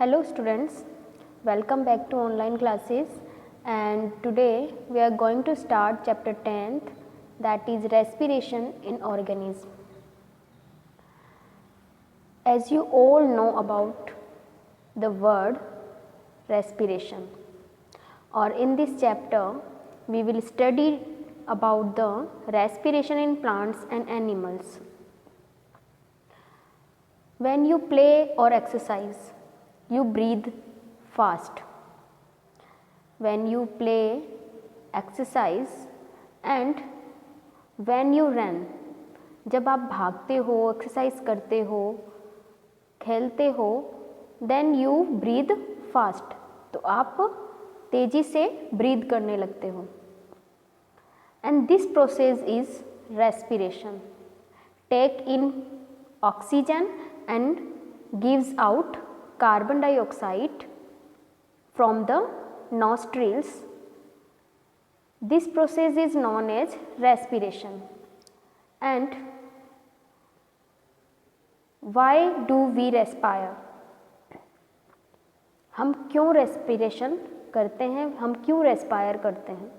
Hello students, welcome back to online classes, and today we are going to start chapter 10th, that is respiration in organism. As you all know about the word respiration, or in this chapter we will study about the respiration in plants and animals. When you play or exercise, you breathe fast. When you play, exercise and when you run, जब आप भागते हो, exercise करते हो, खेलते हो, then you breathe fast, तो आप तेजी से ब्रीथ करने लगते हो. And this process is respiration. Take in oxygen and gives out carbon dioxide from the nostrils. This process is known as respiration. And why do we respire? हम क्यों respiration करते हैं, हम क्यों respire करते हैं?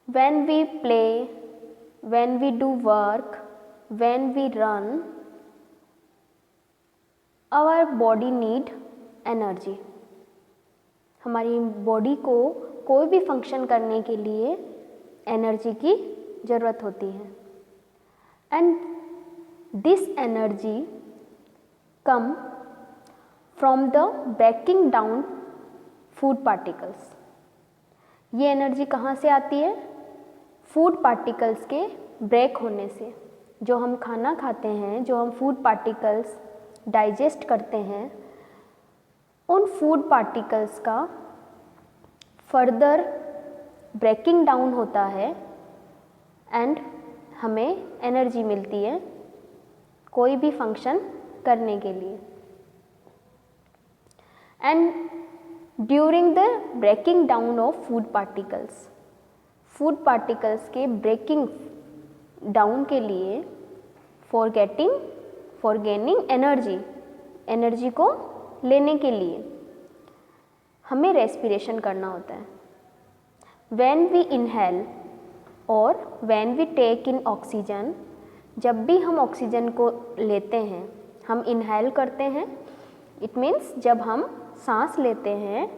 When we play, when we do work, when we run, our body need energy. हमारी body को कोई भी फंक्शन करने के लिए एनर्जी की ज़रूरत होती है. And this energy come from the breaking down food particles. ये एनर्जी कहाँ से आती है? फूड पार्टिकल्स के ब्रेक होने से. जो हम खाना खाते हैं, जो हम फूड पार्टिकल्स डाइजेस्ट करते हैं, उन फूड पार्टिकल्स का फर्दर ब्रेकिंग डाउन होता है एंड हमें एनर्जी मिलती है कोई भी फंक्शन करने के लिए. And during the breaking down of food particles के ब्रेकिंग डाउन के लिए फॉर गेनिंग एनर्जी को लेने के लिए हमें रेस्पिरेशन करना होता है. व्हेन वी इनहेल और when we take in oxygen, जब भी हम ऑक्सीजन को लेते हैं, हम इनहेल करते हैं. इट मीन्स जब हम सांस लेते हैं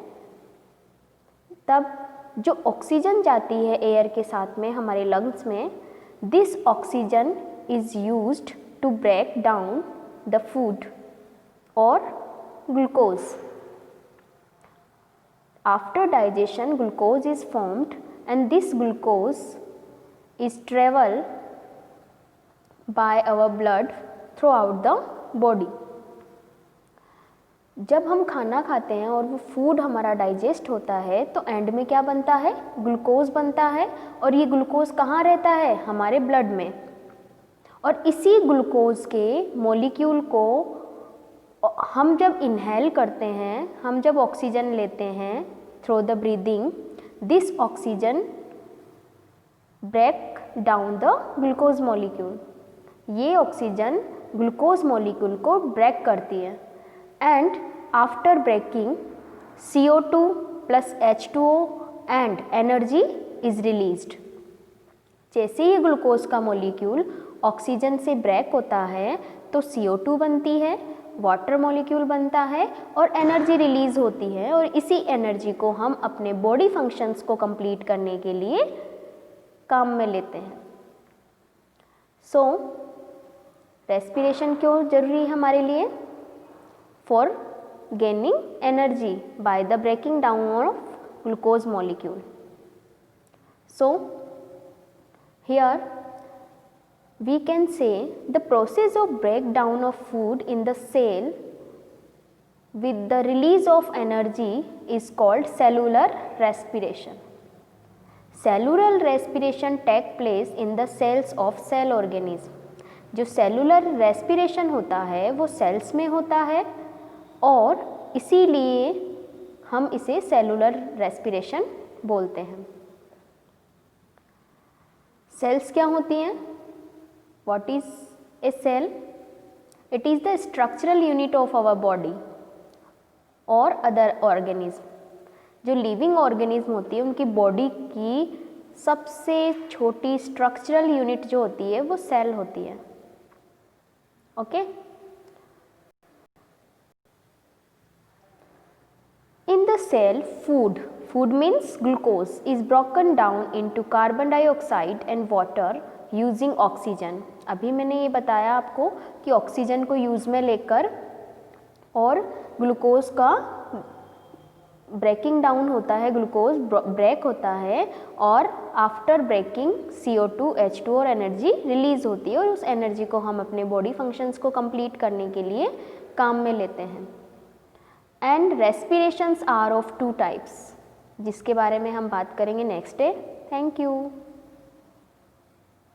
तब जो ऑक्सीजन जाती है एयर के साथ में हमारे लंग्स में, this oxygen is used to break down the food or glucose. After digestion, glucose is formed and this glucose is travel by our blood throughout the body. जब हम खाना खाते हैं और वो फूड हमारा डाइजेस्ट होता है तो एंड में क्या बनता है? ग्लूकोज बनता है. और ये ग्लूकोज कहाँ रहता है? हमारे ब्लड में. और इसी ग्लूकोज के मॉलिक्यूल को हम जब इनहेल करते हैं, हम जब ऑक्सीजन लेते हैं through the breathing, this oxygen break down the glucose molecule. ये ऑक्सीजन ग्लूकोज मॉलिक्यूल को ब्रेक करती है. And after breaking CO2 plus H2O and energy is released. जैसे ही ग्लूकोज का मॉलिक्यूल ऑक्सीजन से ब्रेक होता है तो CO2 बनती है, वाटर मॉलिक्यूल बनता है और एनर्जी रिलीज होती है. और इसी एनर्जी को हम अपने बॉडी फंक्शंस को कंप्लीट करने के लिए काम में लेते हैं. सो रेस्पिरेशन क्यों जरूरी है हमारे लिए? For gaining energy by the breaking down of glucose molecule. So here we can say the process of breakdown of food in the cell with the release of energy is called cellular respiration. Cellular respiration take place in the cells of cell organism. जो cellular respiration होता है वो cells में होता है और इसीलिए हम इसे cellular respiration बोलते हैं. cells क्या होती हैं? What is a cell? It is the structural unit of our body और अदर ऑर्गेनिज्म। जो लिविंग ऑर्गेनिज्म होती है उनकी बॉडी की सबसे छोटी स्ट्रक्चरल यूनिट जो होती है वो सेल होती है। Okay, in the cell, food means glucose is broken down into carbon dioxide and water using oxygen। अभी मैंने ये बताया आपको कि ऑक्सीजन को यूज में लेकर और ग्लूकोज का ब्रेकिंग डाउन होता है, ग्लूकोज ब्रेक होता है और आफ्टर ब्रेकिंग CO2 H2 और एनर्जी रिलीज होती है और उस एनर्जी को हम अपने बॉडी फंक्शंस को कंप्लीट करने के लिए काम में लेते हैं। एंड रेस्पिरेशंस आर ऑफ 2 टाइप्स, जिसके बारे में हम बात करेंगे नेक्स्ट डे। Thank you.